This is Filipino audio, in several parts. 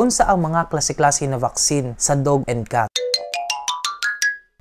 unsa ang mga klase-klase na vaccine sa dog and cat.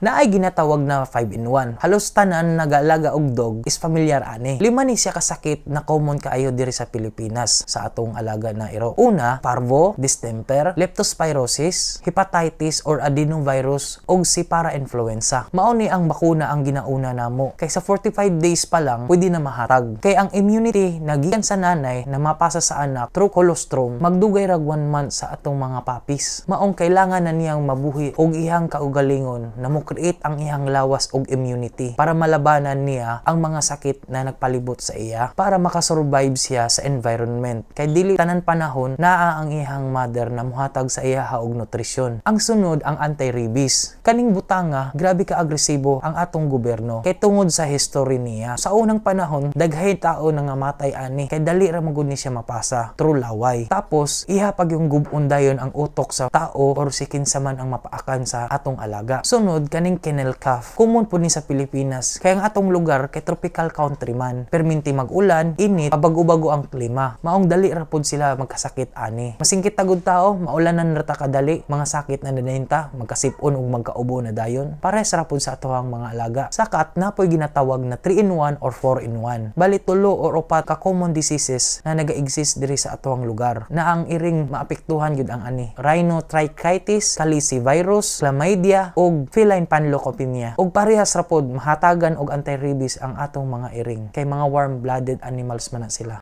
Na ay ginatawag na 5-in-1. Halos tanan nag-aalaga og dog is familiar ani. Lima ni siya kasakit na common kaayo diri sa Pilipinas sa atong alaga na iro. Una, parvo, distemper, leptospirosis, hepatitis or adenovirus ug si para-influenza. Mao ni ang bakuna ang ginauna namo. Kay sa 45 days pa lang pwede na mahatag. Kay ang immunity nagikan sa nanay na mapasa sa anak through colostrum magdugay rag 1 month sa atong mga puppies. Maong kailangan na niyang mabuhi og ihang kaugalingon na create ang iyang lawas og immunity para malabanan niya ang mga sakit na nagpalibot sa iya para makasurvive siya sa environment. Kay dili tanan panahon naa ang iyang mother na muhatag sa iya og nutrisyon. Ang sunod ang anti-rabies. Kaning butanga grabe ka agresibo ang atong gobyerno kay tungod sa history niya. Sa unang panahon daghay tao nga matay ani kay dali ra magud ni siya mapasa through laway. Tapos iha pag yung gubon dayon ang utok sa tao or si kinsa man ang mapaakan sa atong alaga. Sunod kaning kennel calf. Common po ni sa Pilipinas. Kaya ang atong lugar kay tropical country man. Perminti mag-ulan, init, pabago-bago ang klima. Maong dali ra pod sila magkasakit ani. Masingkit tagod tao, maulanan ra ta kadali, mga sakit na nadahinta, magkasipon ug magkaubo na dayon. Pares ra pod sa atohang mga alaga. Sakat napoy ginatawag na 3-in-1 or 4-in-1. Bali tulo or upat ka common diseases na naga-exist diri sa atohang lugar. Na ang iring maapektuhan gyud ang ani. Rhinotrichitis, calicivirus, chlamydia ug feline panleukopenia. Og parehas ra pod mahatagan og anti-rabies ang atong mga iring kay mga warm-blooded animals man na sila.